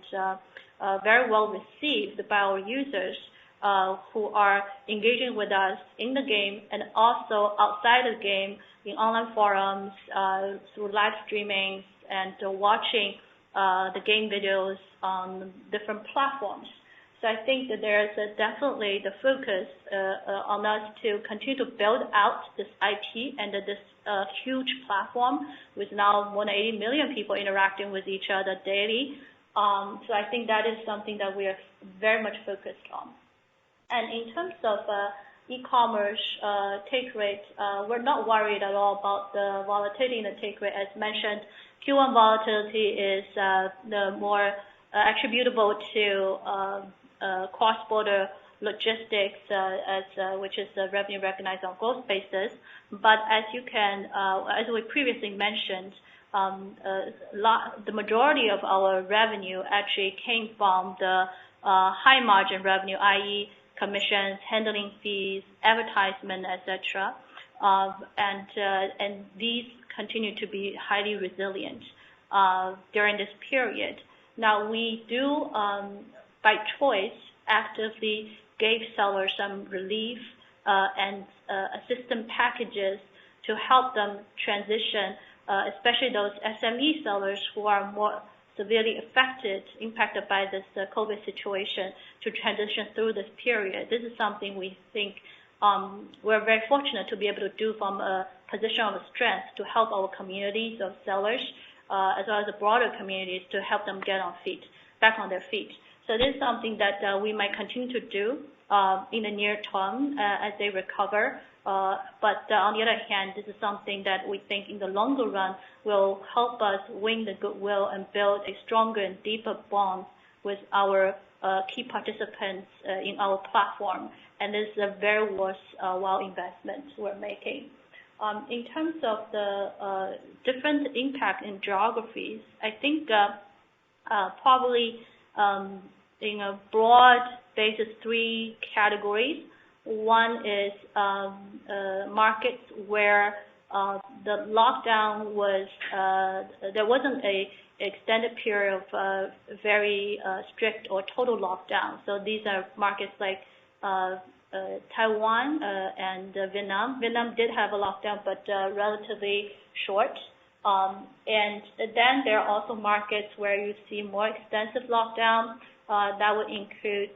very well received by our users who are engaging with us in the game and also outside the game in online forums, through live streaming and watching the game videos on different platforms. So I think that there's definitely the focus on us to continue to build out this IP and this huge platform with now more than 80 million people interacting with each other daily. So I think that is something that we are very much focused on. And in terms of e-commerce take rate, we're not worried at all about the volatility in the take rate. As mentioned, Q1 volatility is the more attributable to cross-border logistics, which is the revenue recognized on gross basis. But as we previously mentioned, the majority of our revenue actually came from the high margin revenue, i.e. commissions, handling fees, advertisement, etc. And these continue to be highly resilient during this period. Now we do, by choice, actively gave sellers some relief and assistance packages to help them transition, especially those SME sellers who are more severely impacted by this COVID situation, to transition through this period. This is something we think we're very fortunate to be able to do from a position of strength to help our communities of sellers, as well as the broader communities, to help them get back on their feet. So this is something that we might continue to do in the near term as they recover. But on the other hand, this is something that we think in the longer run will help us win the goodwill and build a stronger and deeper bond with our key participants in our platform. And this is a very worthwhile investment we're making. In terms of the different impact in geographies, I think probably in a broad basis, 3 categories. One is markets where the lockdown there wasn't a extended period of very strict or total lockdown. So these are markets like Taiwan and Vietnam. Vietnam did have a lockdown, but relatively short. And then there are also markets where you see more extensive lockdown. That would include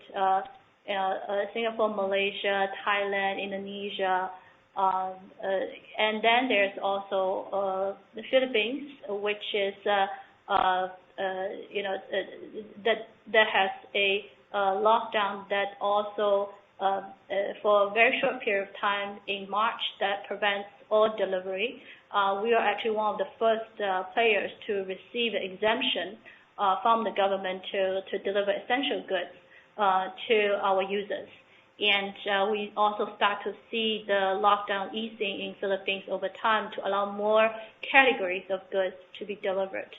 Singapore, Malaysia, Thailand, Indonesia, And then there's also the Philippines, which is that has a lockdown that also for a very short period of time in March that prevents all delivery. We are actually one of the first players to receive exemption from the government to deliver essential goods to our users. And we also start to see the lockdown easing in Philippines over time to allow more categories of goods to be delivered.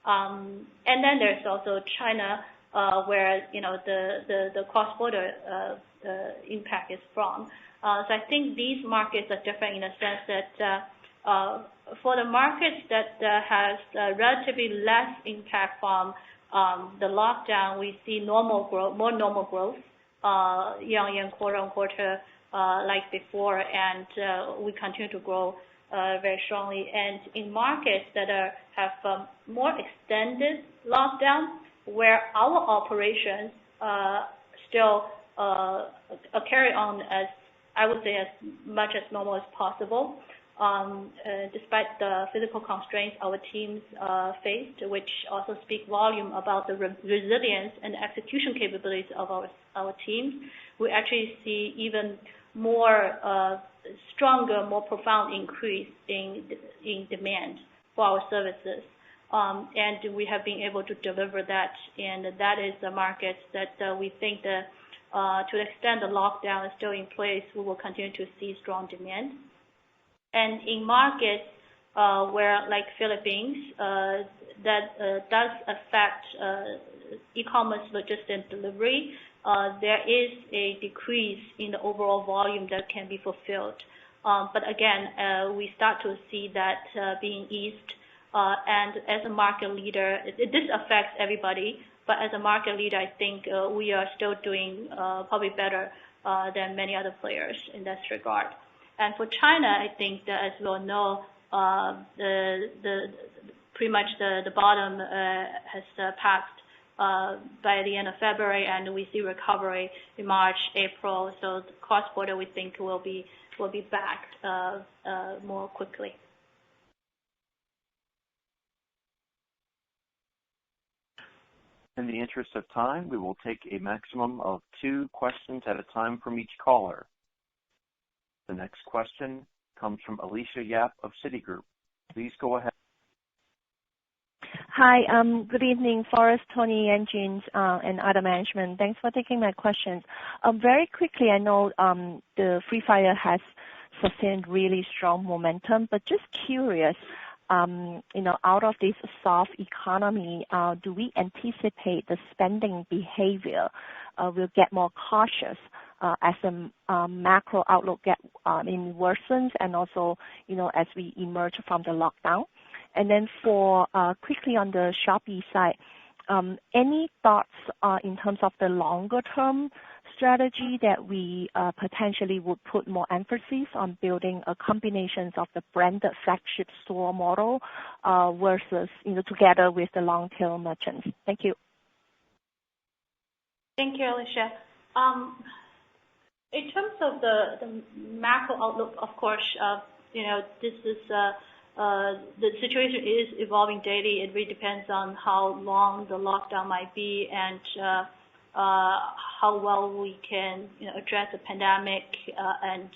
And then there's also China, where the cross-border impact is from. So I think these markets are different in the sense that for the markets that has relatively less impact from the lockdown, we see more normal growth, year-on-year and quarter-on-quarter like before, and we continue to grow very strongly. And in markets that have more extended lockdown, where our operations still carry on as, I would say, as much as normal as possible, despite the physical constraints our teams faced, which also speak volume about the resilience and execution capabilities of our teams. We actually see even more stronger, more profound increase in demand for our services. And we have been able to deliver that, and that is the market that we think that to the extent the lockdown is still in place, we will continue to see strong demand. And in markets where, like Philippines, that does affect e-commerce, logistics, and delivery, there is a decrease in the overall volume that can be fulfilled. But again, we start to see that being eased. And as a market leader, this affects everybody, but as a market leader, I think we are still doing probably better than many other players in this regard. And for China, I think that, as we all know, pretty much the bottom has passed by the end of February, and we see recovery in March, April. So the cross-border, we think, will be back more quickly. In the interest of time, we will take a maximum of 2 questions at a time from each caller. The next question comes from Alicia Yap of Citigroup. Please go ahead. Hi, good evening, Forrest, Tony, Yanjun, and other management. Thanks for taking my questions. Very quickly, I know the Free Fire has sustained really strong momentum, but just curious, out of this soft economy, do we anticipate the spending behavior will get more cautious as the macro outlook worsens, and also, as we emerge from the lockdown? And then for quickly on the Shopee side, any thoughts in terms of the longer term strategy that we potentially would put more emphasis on building a combination of the branded flagship store model versus, together with the long tail merchants? Thank you. Thank you, Alicia. In terms of the macro outlook, of course, this is the situation is evolving daily. It really depends on how long the lockdown might be and how well we can address the pandemic and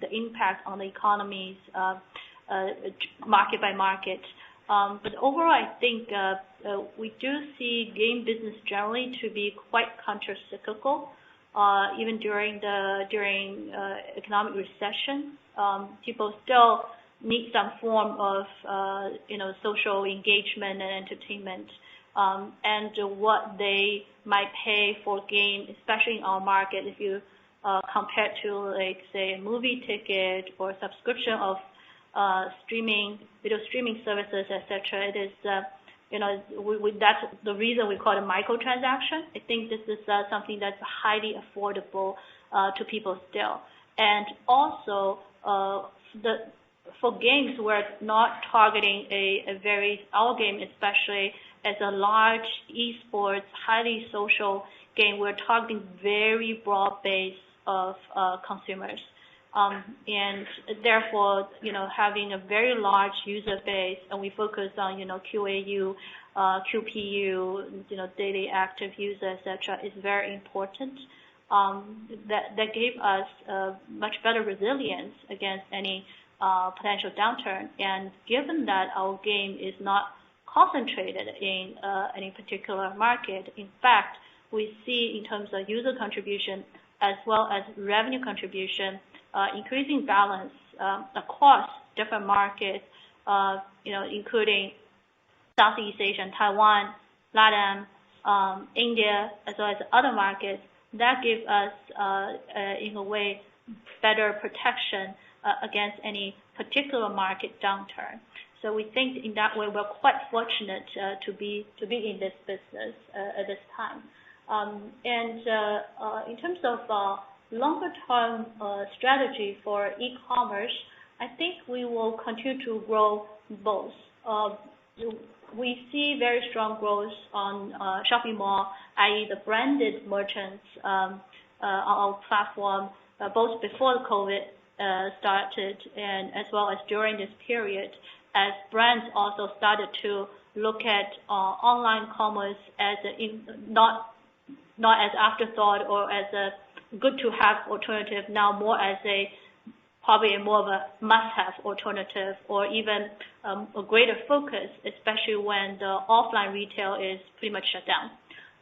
the impact on the economies market by market. But overall, I think we do see game business generally to be quite counter-cyclical. Even during economic recession, people still need some form of social engagement and entertainment. And what they might pay for game, especially in our market, if you compare to, like, say, a movie ticket or subscription of video streaming services, etc., it is that's the reason we call it microtransaction. I think this is something that's highly affordable to people still. And also, for games, we're not targeting our game especially as a large esports, highly social game. We're targeting very broad base of consumers. And therefore, having a very large user base, and we focus on, QAU, QPU, daily active user, etc., is very important. That gave us much better resilience against any potential downturn. And given that our game is not concentrated in any particular market, in fact, we see in terms of user contribution as well as revenue contribution, increasing balance across different markets, including Southeast Asia, Taiwan, LATAM, India, as well as other markets. That gives us, in a way, better protection against any particular market downturn. So we think in that way we're quite fortunate to be in this business at this time. And in terms of longer term strategy for e-commerce, I think we will continue to grow both. We see very strong growth on shopping mall, i.e. the branded merchants on our platform, both before the COVID started and as well as during this period, as brands also started to look at online commerce as not as afterthought or as a good to have alternative, now more as probably more of a must-have alternative, or even a greater focus, especially when the offline retail is pretty much shut down.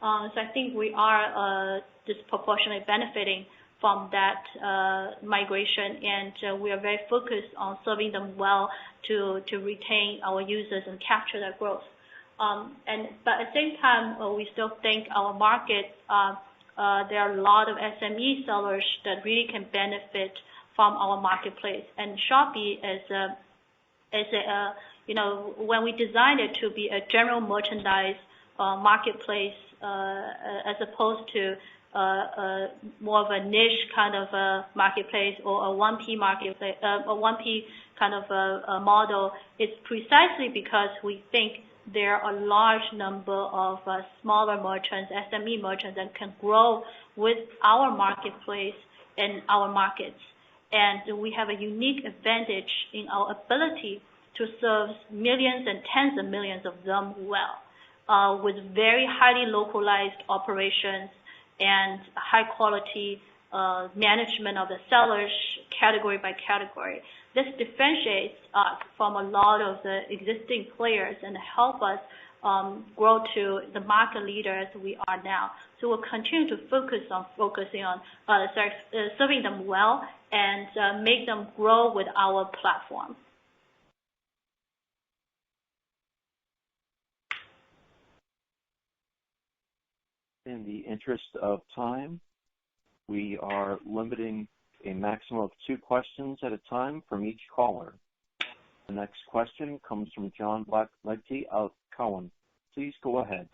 So I think we are disproportionately benefiting from that migration, and we are very focused on serving them well to retain our users and capture that growth. But at the same time, we still think our market, there are a lot of SME sellers that really can benefit from our marketplace. And Shopee when we designed it to be a general merchandise marketplace, as opposed to more of a niche kind of a marketplace or a 1P marketplace, a 1P kind of a model, it's precisely because we think there are a large number of smaller merchants, SME merchants, that can grow with our marketplace and our markets. And we have a unique advantage in our ability to serve millions and tens of millions of them well, with very highly localized operations and high quality management of the sellers category by category. This differentiates us from a lot of the existing players and help us grow to the market leaders we are now. So we'll continue to focusing on serving them well and make them grow with our platform. In the interest of time, we are limiting a maximum of 2 questions at a time from each caller. The next question comes from John Blackledge of Cowen. Please go ahead.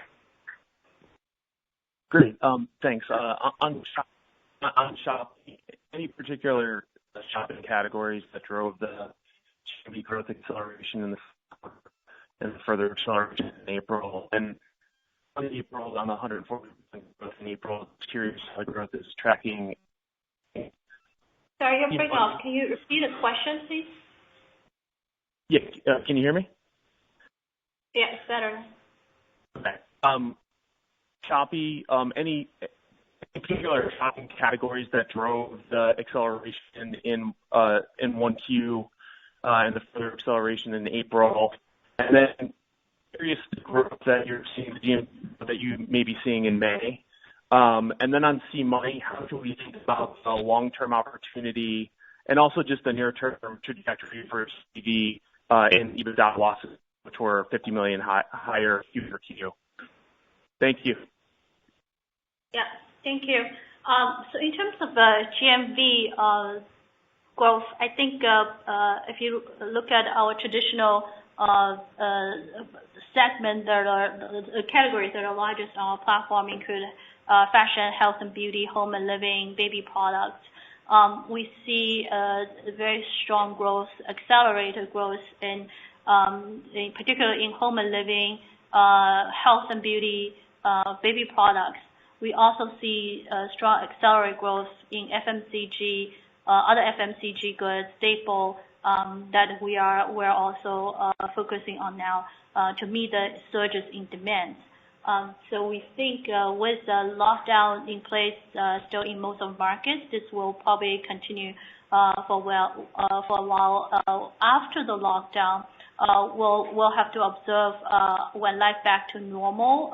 Great. Thanks. On Shopee, any particular shopping categories that drove the GMV growth acceleration and further acceleration in April? And on April, on the 140% growth in April, I'm curious how the growth is tracking. Sorry, you're breaking off. Can you repeat the question, please? Yeah. Can you hear me? Yeah, it's better. Okay. Shopee, any particular shopping categories that drove the acceleration in 1Q and the further acceleration in April? And then curious the growth that you're seeing, that you may be seeing in May. And then on C-Money, how do we think about the long-term opportunity and also just the near-term trajectory for CV and EBITDA losses, which were 50 million higher Q-over-Q? Thank you. Yeah, thank you. So in terms of GMV growth, I think if you look at our traditional segment, there are the categories that are largest on our platform include fashion, health and beauty, home and living, baby products. We see very strong growth, accelerated growth in particular in home and living, health and beauty, baby products. We also see strong accelerated growth in FMCG, other FMCG goods, staple, that we're also focusing on now to meet the surges in demand. So we think with the lockdown in place still in most of markets, this will probably continue for a while. After the lockdown, we'll have to observe when life back to normal,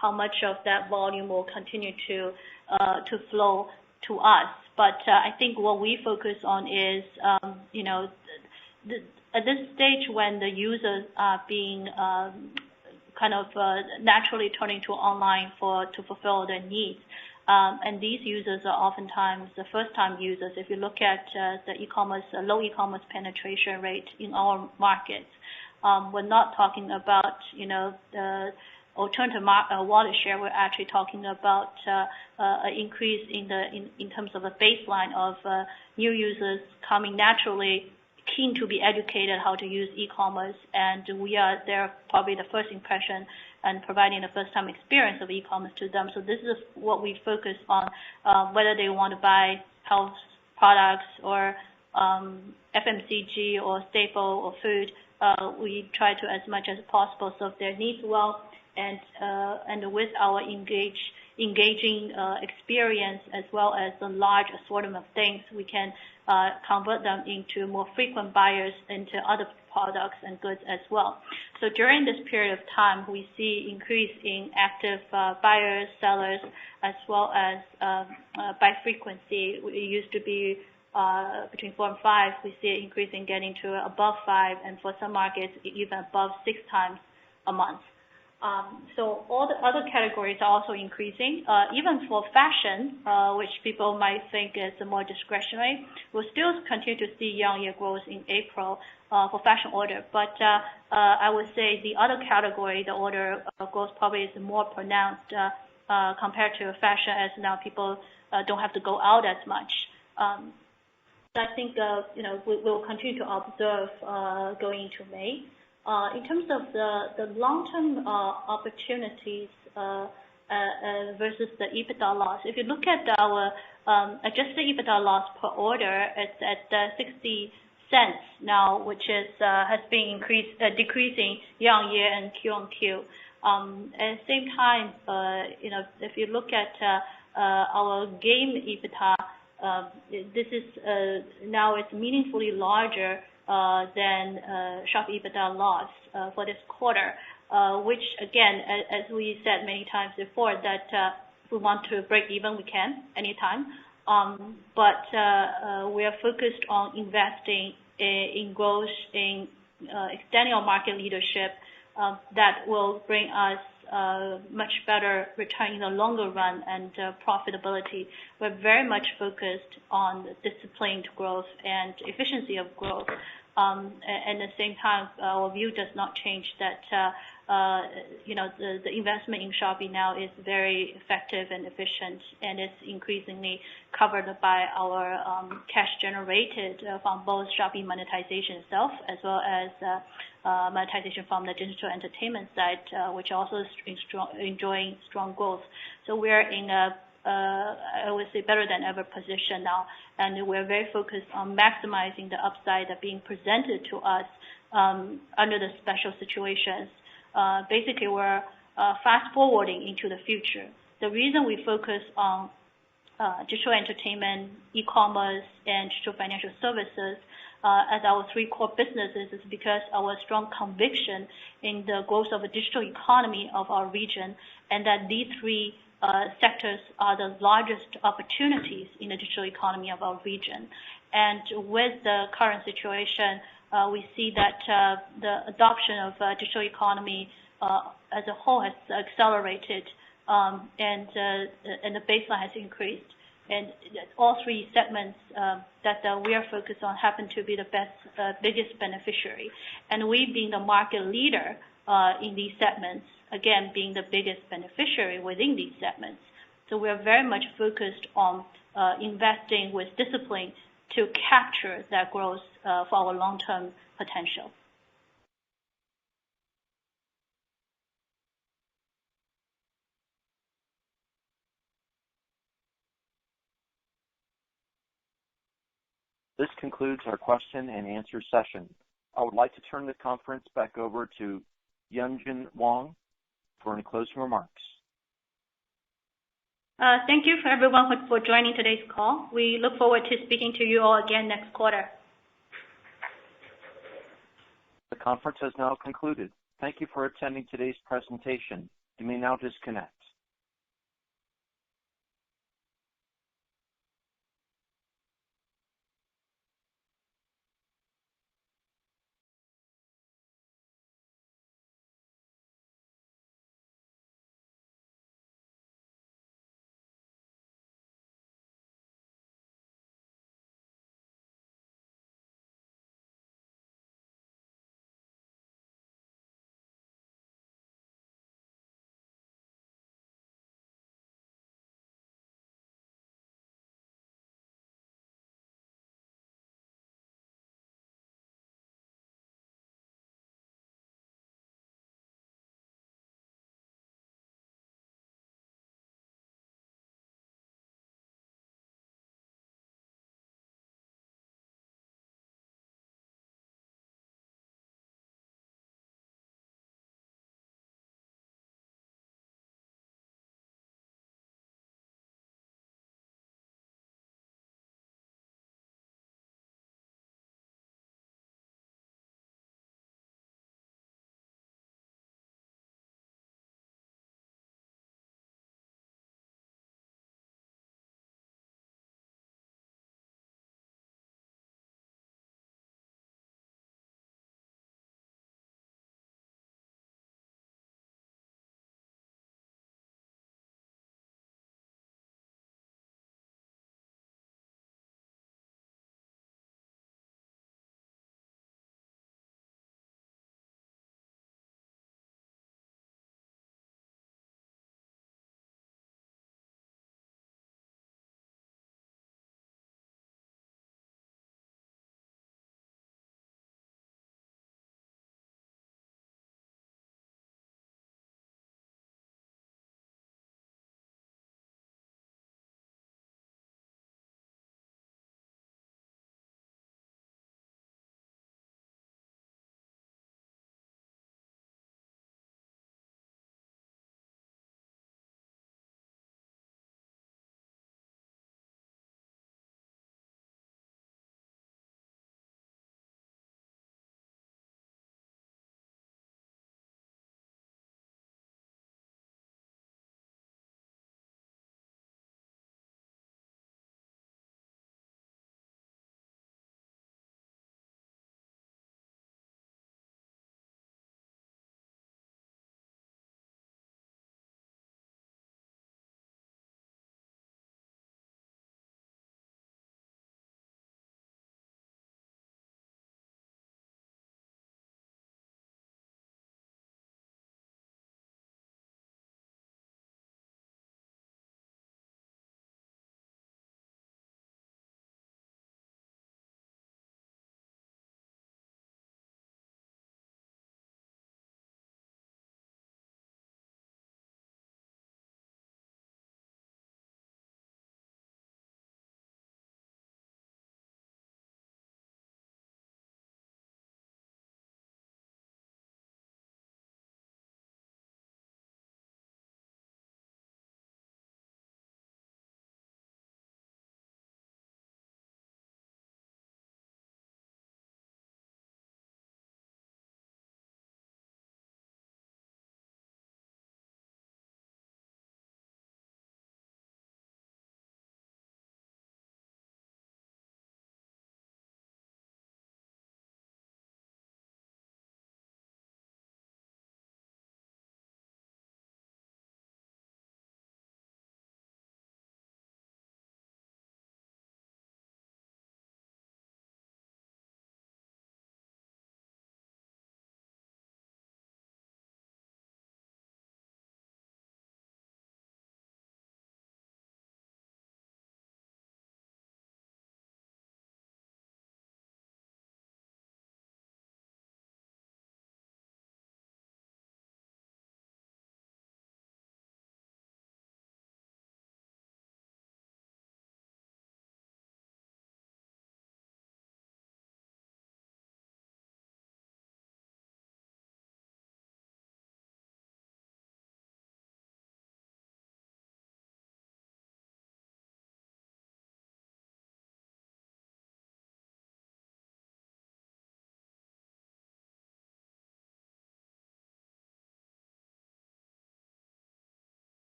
how much of that volume will continue to flow to us. But I think what we focus on is, at this stage when the users are being kind of naturally turning to online to fulfill their needs. And these users are oftentimes the first-time users. If you look at the low e-commerce penetration rate in our markets, we're not talking about the alternative wallet share. We're actually talking about an increase in terms of a baseline of new users coming naturally keen to be educated how to use e-commerce, and we are there probably the first impression and providing the first time experience of e-commerce to them. So this is what we focus on, whether they want to buy health products or FMCG or staple or food. We try to as much as possible serve their needs well, and with our engaging experience as well as the large assortment of things, we can convert them into more frequent buyers into other products and goods as well. So during this period of time, we see increase in active buyers, sellers, as well as by frequency. It used to be between 4 and 5. We see an increase in getting to above 5, and for some markets even above 6 times a month. So all the other categories are also increasing. Even for fashion, which people might think is more discretionary, we'll still continue to see year-on-year growth in April for fashion order. But I would say the other category, the order growth probably is more pronounced compared to fashion, as now people don't have to go out as much. So I think we'll continue to observe going into May. In terms of the long-term opportunities versus the EBITDA loss, if you look at our adjusted EBITDA loss per order, it's at 60 cents now, which has been decreasing year-on-year and Q-on-Q. At the same time, if you look at our game EBITDA, this is now it's meaningfully larger than Shopee EBITDA loss for this quarter, which again, as we said many times before, that if we want to break even, we can anytime. But we are focused on investing in growth, in extending our market leadership that will bring us much better return in the longer run and profitability. We're very much focused on disciplined growth and efficiency of growth. At the same time, our view does not change that the investment in Shopee now is very effective and efficient, and it's increasingly covered by our cash generated from both Shopee monetization itself as well as monetization from the digital entertainment side, which also is enjoying strong growth. So we're in a I would say better than ever position now, and we're very focused on maximizing the upside that being presented to us under the special situations. Basically, we're fast forwarding into the future. The reason we focus on digital entertainment, e-commerce, and digital financial services as our 3 core businesses is because our strong conviction in the growth of the digital economy of our region, and that these 3 sectors are the largest opportunities in the digital economy of our region. And with the current situation, we see that the adoption of digital economy as a whole has accelerated, and the baseline has increased. And all 3 segments that we are focused on happen to be the biggest beneficiary. And we being the market leader in these segments, again, being the biggest beneficiary within these segments. So we are very much focused on investing with discipline to capture that growth for our long-term potential. This concludes our question and answer session. I would like to turn the conference back over to Yanjun Wang for any closing remarks. Thank you for everyone for joining today's call. We look forward to speaking to you all again next quarter. The conference has now concluded. Thank you for attending today's presentation. You may now disconnect.